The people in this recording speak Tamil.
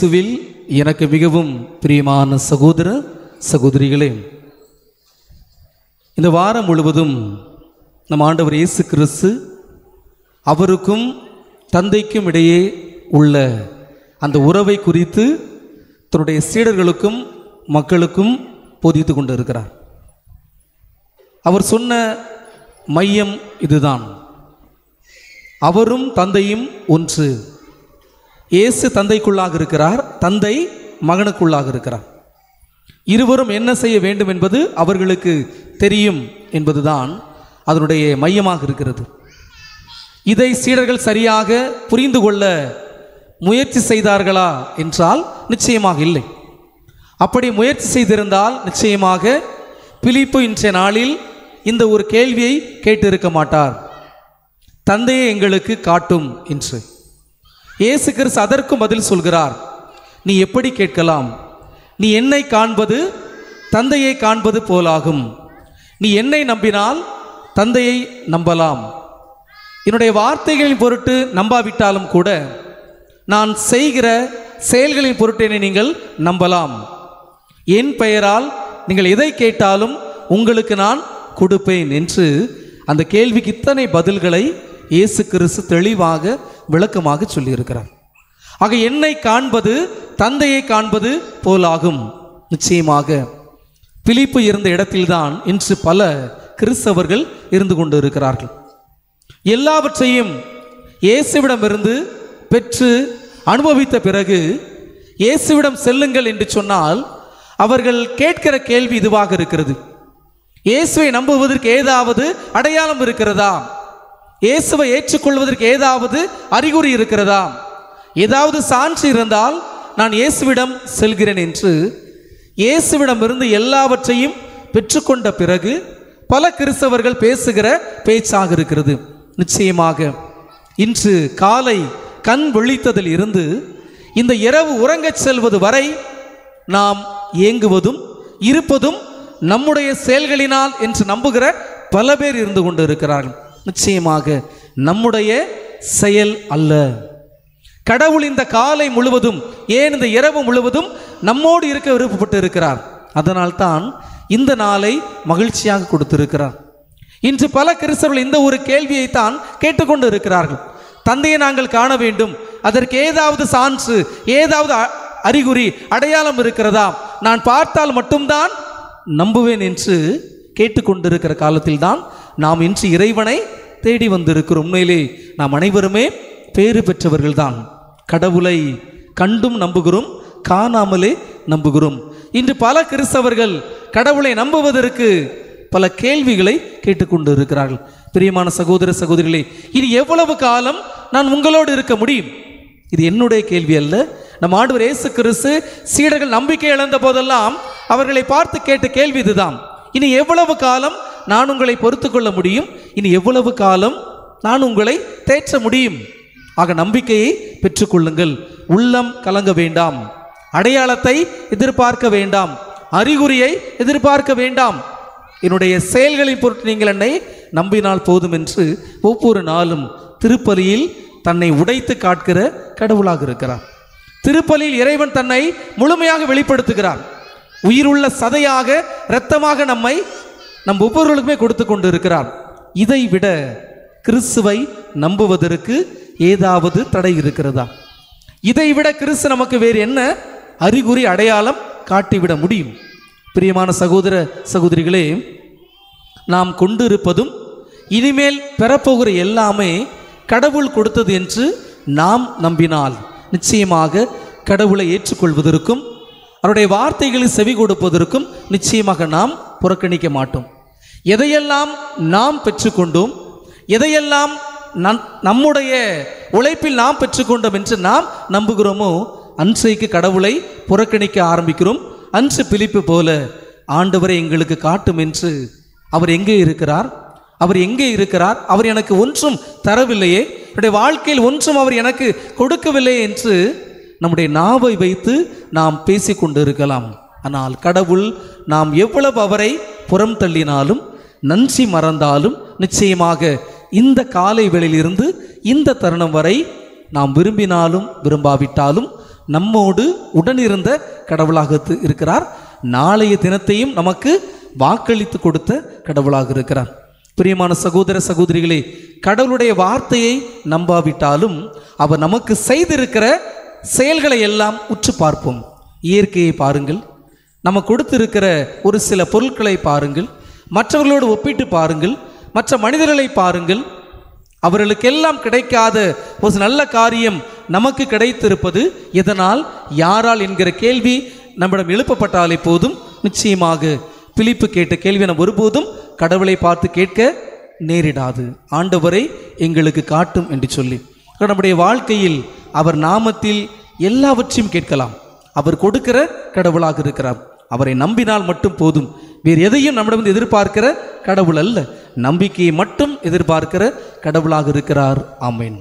இயேசுவில் எனக்கு மிகவும் பிரியமான சகோதர சகோதரிகளே, இந்த வாரம் முழுவதும் நம் ஆண்டவர் இயேசு கிறிஸ்து அவருக்கும் தந்தைக்கும் இடையே உள்ள அந்த உறவை குறித்து தன்னுடைய சீடர்களுக்கும் மக்களுக்கும் போதித்து கொண்டு இருக்கிறார். அவர் சொன்ன மையம் இதுதான்: அவரும் தந்தையும் ஒன்று. இயேசு தந்தைக்குள்ளாக இருக்கிறார், தந்தை மகனுக்குள்ளாக இருக்கிறார். இருவரும் என்ன செய்ய வேண்டும் என்பது அவர்களுக்கு தெரியும் என்பதுதான் அதனுடைய மையமாக இருக்கிறது. இதை சீடர்கள் சரியாக புரிந்து கொள்ள முயற்சி செய்தார்களா என்றால் நிச்சயமாக இல்லை. அப்படி முயற்சி செய்திருந்தால் நிச்சயமாக பிலிப்பு இன்றைய நாளில் இந்த ஒரு கேள்வியை கேட்டிருக்க மாட்டார். தந்தையை எங்களுக்கு காட்டும் என்று. இயேசு கிறிஸ்து அதற்கும் பதில் சொல்கிறார். நீ எப்படி கேட்கலாம்? நீ என்னை காண்பது தந்தையை காண்பது போலாகும். நீ என்னை நம்பினால் தந்தையை நம்பலாம். என்னுடைய வார்த்தைகளின் பொருட்டு நம்பாவிட்டாலும் கூட நான் செய்கிற செயல்களின் பொருட்டு என்னை நீங்கள் நம்பலாம். என் பெயரால் நீங்கள் எதை கேட்டாலும் உங்களுக்கு நான் கொடுப்பேன் என்று அந்த கேள்விக்கு இத்தனை பதில்களை இயேசு கிறிஸ்து தெளிவாக விளக்கமாக சொல்லியிருக்கிறார். ஆக என்னை காண்பது தந்தையை காண்பது போலாகும். நிச்சயமாக பிலிப்பு இருந்த இடத்தில்தான் இன்று பல கிறிஸ்தவர்கள் இருந்து கொண்டு இருக்கிறார்கள். எல்லாவற்றையும் இயேசுவிடமிருந்து பெற்று அனுபவித்த பிறகு இயேசுவிடம் செல்லுங்கள் என்று சொன்னால் அவர்கள் கேட்கிற கேள்வி இதுவாக இருக்கிறது: இயேசுவை நம்புவதற்கு ஏதாவது அடையாளம் இருக்கிறதா? இயேசுவை ஏற்றுக்கொள்வதற்கு ஏதாவது அறிகுறி இருக்கிறதா? ஏதாவது சான்று இருந்தால் நான் இயேசுவிடம் செல்கிறேன் என்று இயேசுவிடமிருந்து எல்லாவற்றையும் பெற்றுக்கொண்ட பிறகு பல கிறிஸ்தவர்கள் பேசுகிற பேச்சாக இருக்கிறது. நிச்சயமாக இன்று காலை கண் விழித்ததில் இருந்து இந்த இரவு உறங்கச் செல்வது வரை நாம் ஏங்குவதும் இருப்பதும் நம்முடைய செயல்களினால் என்று நம்புகிற பல பேர் இருந்து கொண்டு இருக்கிறார்கள். நிச்சயமாக நம்முடைய செயல் அல்ல. கடவுள் இந்த காலை முழுவதும், ஏன் இந்த இரவு முழுவதும் நம்மோடு இருக்க விருப்பப்பட்டு இருக்கிறார். அதனால் தான் இந்த நாளை மகிழ்ச்சியாக கொடுத்திருக்கிறார். இன்று பல கிறிஸ்தவர்கள் இந்த ஒரு கேள்வியை தான் கேட்டுக்கொண்டு இருக்கிறார்கள்: தந்தையை நாங்கள் காண வேண்டும், அதற்கு ஏதாவது சான்று, ஏதாவது அறிகுறி, அடையாளம் இருக்கிறதா? நான் பார்த்தால் மட்டும்தான் நம்புவேன் என்று கேட்டுக்கொண்டிருக்கிற காலத்தில் தான் நாம் இன்று இறைவனை தேடி வந்திருக்கிறோம். உண்மையிலே நாம் அனைவருமே பேறு பெற்றவர்கள் தான். கடவுளை கண்டும் நம்புகிறோம், காணாமலே நம்புகிறோம். இன்று பல கிறிஸ்தவர்கள் கடவுளை நம்புவதற்கு பல கேள்விகளை கேட்டுக்கொண்டு இருக்கிறார்கள். பிரியமான சகோதர சகோதரிகளே, இது எவ்வளவு காலம் நான் உங்களோடு இருக்க முடியும்? இது என்னுடைய கேள்வி அல்ல. நம் ஆண்டவர் இயேசு கிறிஸ்து சீடர்கள் நம்பிக்கை இழந்த போதெல்லாம் அவர்களை பார்த்து கேட்ட கேள்வி இதுதான்: இனி எவ்வளவு காலம் நான் உங்களை பொறுத்து கொள்ள முடியும்? இனி எவ்வளவு காலம் நான் உங்களை தேற்ற முடியும்? ஆக நம்பிக்கையை பெற்றுக்கொள்ளுங்கள். உள்ளம் கலங்க வேண்டாம். அடையாளத்தை எதிர்பார்க்க வேண்டாம். அறிகுறியை எதிர்பார்க்க வேண்டாம். என்னுடைய செயல்களின் பொருட்டு நீங்கள் என்னை நம்பினால் போதும் என்று ஒவ்வொரு நாளும் திருப்பலியில் தன்னை உடைத்து காட்கிற கடவுளாக இருக்கிறார். திருப்பலியில் இறைவன் தன்னை முழுமையாக வெளிப்படுத்துகிறார். உயிருள்ள சதையாக, இரத்தமாக நம்மை நம் ஒவ்வொருவர்களுக்குமே கொடுத்து கொண்டு இருக்கிறார். இதை விட கிறிஸ்துவை நம்புவதற்கு ஏதாவது தடை இருக்கிறதா? இதை விட கிறிஸ்து நமக்கு வேறு என்ன அறிகுறி, அடையாளம் காட்டிவிட முடியும்? பிரியமான சகோதர சகோதரிகளே, நாம் கொண்டிருப்பதும் இனிமேல் பெறப்போகிற எல்லாமே கடவுள் கொடுத்தது என்று நாம் நம்பினால் நிச்சயமாக கடவுளை ஏற்றுக்கொள்வதற்கும் அவருடைய வார்த்தைகளை செவி கொடுப்பதற்கும் நிச்சயமாக நாம் புறக்கணிக்க மாட்டோம். எதையெல்லாம் நாம் பெற்றுக்கொண்டோம், எதையெல்லாம் நம்முடைய உழைப்பில் நாம் பெற்றுக்கொண்டோம் என்று நாம் நம்புகிறோமோ அன்றைக்கு கடவுளை புறக்கணிக்க ஆரம்பிக்கிறோம். அன்று பிலிப்பு போல ஆண்டவரை எங்களுக்கு காட்டும் என்று. அவர் எங்கே இருக்கிறார்? அவர் எங்கே இருக்கிறார்? அவர் எனக்கு ஒன்றும் தரவில்லையே, என்னுடைய வாழ்க்கையில் ஒன்றும் அவர் எனக்கு கொடுக்கவில்லை என்று நம்முடைய நாவை வைத்து நாம் பேசிக்கொண்டு இருக்கலாம். ஆனால் கடவுள் நாம் எவ்வளவு அவரை புறம் தள்ளினாலும், நன்றி மறந்தாலும் நிச்சயமாக இந்த காலை வேளையிலிருந்து இந்த தருணம் வரை நாம் விரும்பினாலும் விரும்பாவிட்டாலும் நம்மோடு உடனிருந்த கடவுளாக இருக்கிறார். நாளைய தினத்தையும் நமக்கு வாக்களித்து கொடுத்த கடவுளாக இருக்கிறார். பிரியமான சகோதர சகோதரிகளே, கடவுளுடைய வார்த்தையை நம்பாவிட்டாலும் அவர் நமக்கு செய்திருக்கிற செயல்களை எல்லாம் உற்று பார்ப்போம். இயற்கையை பாருங்கள், நம்ம கொடுத்திருக்கிற ஒரு சில பொருட்களை பாருங்கள், மற்றவர்களோடு ஒப்பிட்டு பாருங்கள், மற்ற மனிதர்களை பாருங்கள். அவர்களுக்கெல்லாம் கிடைக்காத ஒரு நல்ல காரியம் நமக்கு கிடைத்திருப்பது எதனால், யாரால் என்கிற கேள்வி நம்மிடம் எழுப்பப்பட்டாலே போதும், நிச்சயமாக பிலிப்பு கேட்ட கேள்வி நம்ம ஒருபோதும் கடவுளை பார்த்து கேட்க நேரிடாது. ஆண்டவரை எங்களுக்கு காட்டும் என்று சொல்லி நம்முடைய வாழ்க்கையில் அவர் நாமத்தில் எல்லாவற்றையும் கேட்கலாம். அவர் கொடுக்கிற கடவுளாக இருக்கிறார். அவரை நம்பினால் மட்டும் போதும். வேறு எதையும் நம்மிடம் எதிர்பார்க்கிற கடவுள் அல்ல, நம்பிக்கையை மட்டும் எதிர்பார்க்கிற கடவுளாக இருக்கிறார். ஆமென்.